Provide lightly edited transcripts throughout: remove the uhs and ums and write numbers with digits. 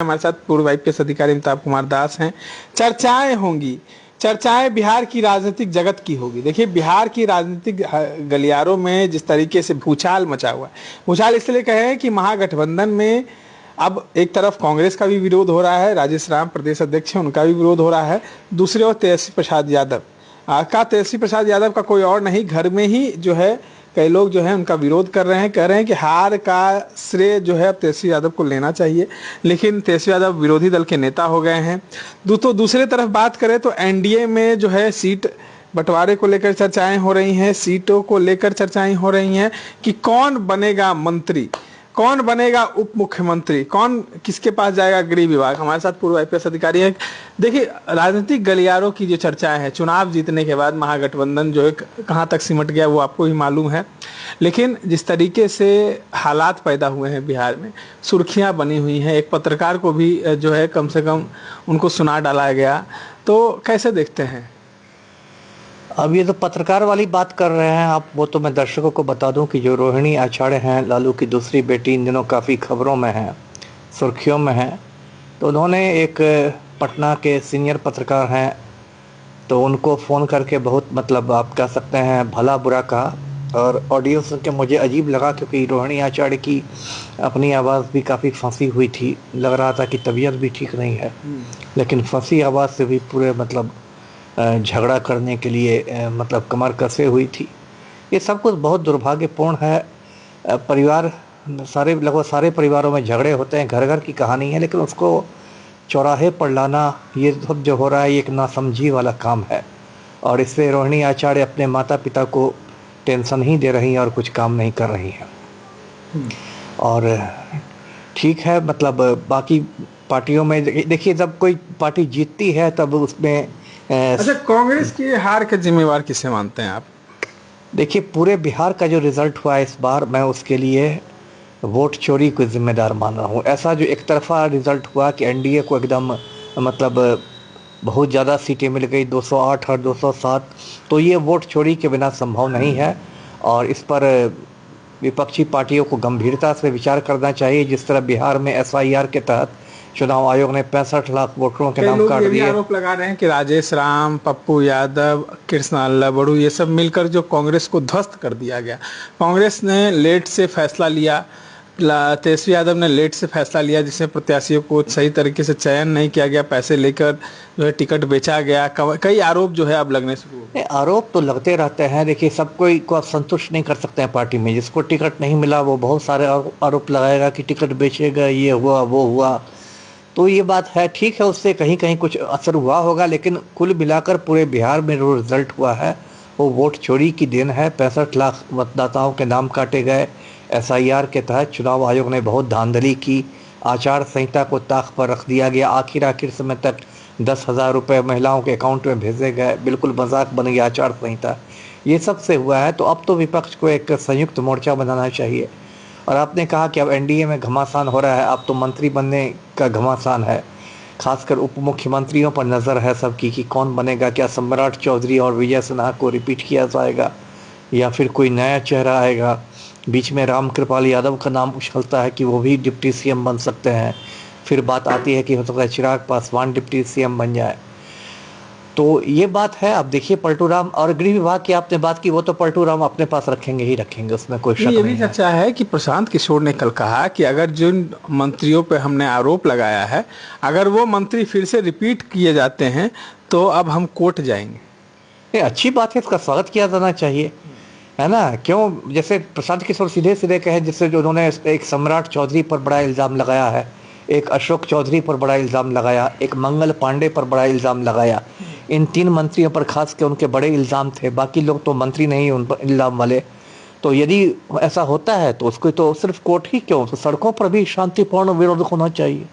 हमारे साथ पूर्व आईपीएस अधिकारी अमिताभ कुमार दास हैं। चर्चाएं होंगी, चर्चाएं बिहार की राजनीतिक जगत की होगी। देखिए, बिहार की राजनीतिक गलियारों में जिस तरीके से भूचाल मचा हुआ है, भूचाल इसलिए कहे कि महागठबंधन में अब एक तरफ कांग्रेस का भी विरोध हो रहा है, राजेश राम प्रदेश अध्यक्ष हैं, उनका भी विरोध हो रहा है। दूसरी ओर तेजस्वी प्रसाद यादव तेजस्वी प्रसाद यादव का कोई और नहीं, घर में ही जो है कई लोग जो है उनका विरोध कर रहे हैं, कह रहे हैं कि हार का श्रेय जो है अब तेजस्वी यादव को लेना चाहिए। लेकिन तेजस्वी यादव विरोधी दल के नेता हो गए हैं। तो दूसरे तरफ बात करें तो एनडीए में जो है सीट बंटवारे को लेकर चर्चाएं हो रही हैं, सीटों को लेकर चर्चाएं हो रही हैं कि कौन बनेगा मंत्री, कौन बनेगा उप मुख्यमंत्री, कौन किसके पास जाएगा गृह विभाग। हमारे साथ पूर्व आईपीएस अधिकारी हैं। देखिए, राजनीतिक गलियारों की जो चर्चाएं हैं, चुनाव जीतने के बाद महागठबंधन जो है कहां तक सिमट गया वो आपको ही मालूम है। लेकिन जिस तरीके से हालात पैदा हुए हैं बिहार में, सुर्खियां बनी हुई हैं, एक पत्रकार को भी जो है कम से कम उनको सुना डाला गया, तो कैसे देखते हैं? अब ये तो पत्रकार वाली बात कर रहे हैं आप, वो तो मैं दर्शकों को बता दूं कि जो रोहिणी आचार्य हैं, लालू की दूसरी बेटी, इन दिनों काफ़ी खबरों में हैं, सुर्खियों में हैं। तो उन्होंने एक पटना के सीनियर पत्रकार हैं, तो उनको फ़ोन करके बहुत मतलब आप कह सकते हैं भला बुरा कहा। और ऑडियो सुन के मुझे अजीब लगा, क्योंकि रोहिणी आचार्य की अपनी आवाज़ भी काफ़ी फंसी हुई थी, लग रहा था कि तबीयत भी ठीक नहीं है, लेकिन फंसी आवाज़ से भी पूरे मतलब झगड़ा करने के लिए मतलब कमर कसे हुई थी। ये सब कुछ बहुत दुर्भाग्यपूर्ण है। परिवार लगभग सारे परिवारों में झगड़े होते हैं, घर घर की कहानी है, लेकिन उसको चौराहे पर लाना, ये सब जो हो रहा है, ये एक नासमझी वाला काम है। और इससे रोहिणी आचार्य अपने माता पिता को टेंशन ही दे रही हैं और कुछ काम नहीं कर रही हैं। और ठीक है, मतलब बाकी पार्टियों में देखिए, जब कोई पार्टी जीतती है तब उसमें अच्छा, कांग्रेस की हार के जिम्मेवार किसे मानते हैं आप? देखिए, पूरे बिहार का जो रिजल्ट हुआ इस बार, मैं उसके लिए वोट चोरी को जिम्मेदार मान रहा हूँ। ऐसा जो एक तरफा रिजल्ट हुआ कि एनडीए को एकदम मतलब बहुत ज़्यादा सीटें मिल गई, 208 और 207, तो ये वोट चोरी के बिना संभव नहीं है। और इस पर विपक्षी पार्टियों को गंभीरता से विचार करना चाहिए। जिस तरह बिहार में एसआईआर के तहत चुनाव आयोग ने 65 लाख वोटरों के नाम काट दिए। आरोप लगा रहे हैं कि राजेश राम, पप्पू यादव, कृष्णा बड़ू, ये सब मिलकर जो कांग्रेस को ध्वस्त कर दिया गया। कांग्रेस ने लेट से फैसला लिया, तेजस्वी यादव ने लेट से फैसला लिया, जिसमें प्रत्याशियों को सही तरीके से चयन नहीं किया गया, पैसे लेकर जो है टिकट बेचा गया। कई आरोप जो है अब लगने शुरू हो गए। आरोप तो लगते रहते हैं। देखिए, सब कोई को आप संतुष्ट नहीं कर सकते हैं पार्टी में। जिसको टिकट नहीं मिला वो बहुत सारे आरोप लगाएगा कि टिकट बेचेगा, ये हुआ वो हुआ। तो ये बात है, ठीक है, उससे कहीं कहीं कुछ असर हुआ होगा, लेकिन कुल मिलाकर पूरे बिहार में जो रिजल्ट हुआ है वो वोट चोरी की देन है। 65 लाख मतदाताओं के नाम काटे गए। एसआईआर के तहत चुनाव आयोग ने बहुत धांधली की, आचार संहिता को ताक पर रख दिया गया। आखिर समय तक 10,000 रुपये महिलाओं के अकाउंट में भेजे गए, बिल्कुल मजाक बन गया आचार संहिता। ये सब से हुआ है, तो अब तो विपक्ष को एक संयुक्त मोर्चा बनाना चाहिए। और आपने कहा कि अब एनडीए में घमासान हो रहा है, अब तो मंत्री बनने का घमासान है। खासकर उप मुख्यमंत्रियों पर नज़र है सबकी कि कौन बनेगा। क्या सम्राट चौधरी और विजय सिन्हा को रिपीट किया जाएगा या फिर कोई नया चेहरा आएगा? बीच में रामकृपाल यादव का नाम उछलता है कि वो भी डिप्टी सीएम बन सकते हैं। फिर बात आती है कि हो सकता है चिराग पासवान डिप्टी सीएम बन जाए। तो ये बात है। अब देखिए, पलटू राम और गृह विभाग की आपने बात की, वो तो पलटू राम अपने पास रखेंगे ही रखेंगे, उसमें कोई शक नहीं है। ये भी चर्चा है कि प्रशांत किशोर ने कल कहा कि अगर जिन मंत्रियों पे हमने आरोप लगाया है, अगर वो मंत्री फिर से रिपीट किए जाते हैं तो अब हम कोर्ट जाएंगे। ये अच्छी बात है, इसका स्वागत किया जाना चाहिए, है ना? क्यों? जैसे प्रशांत किशोर सीधे सीधे कहे, जिससे जो उन्होंने एक सम्राट चौधरी पर बड़ा इल्ज़ाम लगाया है, एक अशोक चौधरी पर बड़ा इल्ज़ाम लगाया, एक मंगल पांडे पर बड़ा इल्ज़ाम लगाया। इन 3 मंत्रियों पर खास के उनके बड़े इल्ज़ाम थे, बाकी लोग तो मंत्री नहीं उन पर इल्ज़ाम वाले। तो यदि ऐसा होता है तो उसको तो सिर्फ कोर्ट ही क्यों, तो सड़कों पर भी शांतिपूर्ण विरोध होना चाहिए।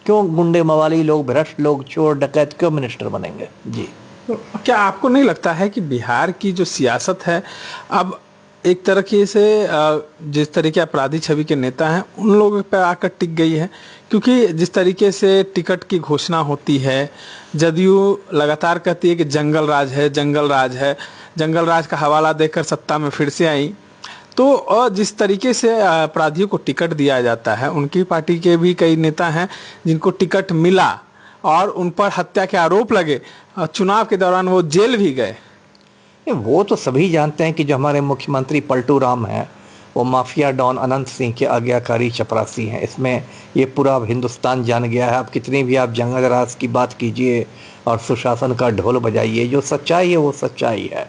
क्यों गुंडे मवाली लोग, भ्रष्ट लोग, चोर डकैत क्यों मिनिस्टर बनेंगे? जी। तो क्या आपको नहीं लगता है कि बिहार की जो सियासत है अब एक तरीके से जिस तरीके अपराधी छवि के नेता हैं उन लोगों पर आकर टिक गई है? क्योंकि जिस तरीके से टिकट की घोषणा होती है, जदयू लगातार कहती है कि जंगल राज है, जंगल राज है, जंगल राज का हवाला देकर सत्ता में फिर से आई, तो जिस तरीके से अपराधियों को टिकट दिया जाता है, उनकी पार्टी के भी कई नेता हैं जिनको टिकट मिला और उन पर हत्या के आरोप लगे, चुनाव के दौरान वो जेल भी गए। वो तो सभी जानते हैं कि जो हमारे मुख्यमंत्री पलटू राम हैं वो माफिया डॉन अनंत सिंह के आज्ञाकारी चपरासी हैं। इसमें ये पूरा हिंदुस्तान जान गया है। आप कितनी भी आप जंगल राज की बात कीजिए और सुशासन का ढोल बजाइए, जो सच्चाई है वो सच्चाई है।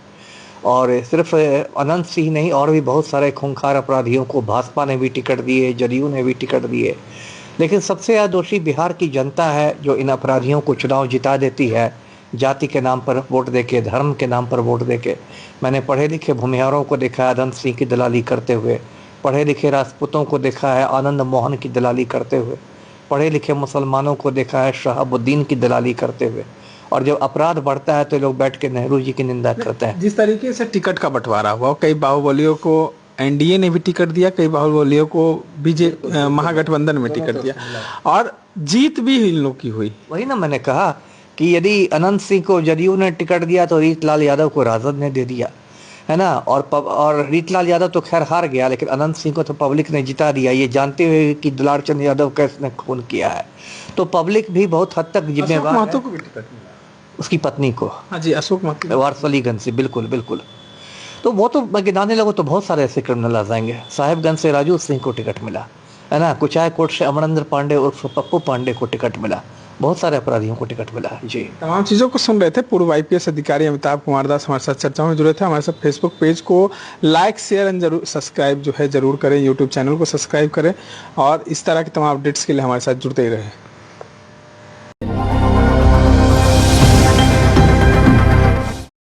और सिर्फ अनंत सिंह नहीं, और भी बहुत सारे खूंखार अपराधियों को भाजपा ने भी टिकट दिए, जदयू ने भी टिकट दिए। लेकिन सबसे ज़्यादा दोषी बिहार की जनता है जो इन अपराधियों को चुनाव जिता देती है, जाति के नाम पर वोट देके, धर्म के नाम पर वोट देके। मैंने पढ़े लिखे भूमिहारों को देखा है अनंत सिंह की दलाली करते हुए, पढ़े लिखे राजपूतों को देखा है आनंद मोहन की दलाली करते हुए, पढ़े लिखे मुसलमानों को देखा है शहाबुद्दीन की दलाली करते हुए। और जब अपराध बढ़ता है तो लोग बैठ के नेहरू जी की निंदा करते हैं। जिस तरीके से टिकट का बंटवारा हुआ, कई बाहुबलियों को एनडीए ने भी टिकट दिया, कई बाहुबलियों को महागठबंधन में टिकट दिया, और जीत भी इन लोग की हुई। वही ना मैंने कहा कि यदि अनंत सिंह को जदयू ने टिकट दिया तो रीतलाल यादव को राजद ने दे दिया, है ना। और रीतलाल यादव तो खैर हार गया, लेकिन अनंत सिंह को तो पब्लिक ने जिता दिया, ये जानते हुए कि दुलार चंद यादव का इसने खून किया है। तो पब्लिक भी बहुत हद तक जिम्मेवार है। महतो को भी टिकट मिला, उसकी पत्नी को। हाँ जी, अशोक महतो, वारसलीगंज से। बिल्कुल बिल्कुल। तो वो तो मैं गिनाने लगो तो बहुत सारे ऐसे क्रिमिनल आ जाएंगे। साहिबगंज से राजू सिंह को टिकट मिला, है ना। कुचायकोट से अमरेंद्र पांडे उर्फ पप्पू पांडे को टिकट मिला। बहुत सारे अपराधियों को टिकट मिला है जी। तमाम चीज़ों को सुन रहे थे। पूर्व आईपीएस अधिकारी अमिताभ कुमार दास हमारे साथ चर्चा में जुड़े थे। हमारे साथ फेसबुक पेज को लाइक, शेयर एंड जरूर सब्सक्राइब जो है जरूर करें, यूट्यूब चैनल को सब्सक्राइब करें, और इस तरह के तमाम अपडेट्स के लिए हमारे साथ जुड़ते ही रहें।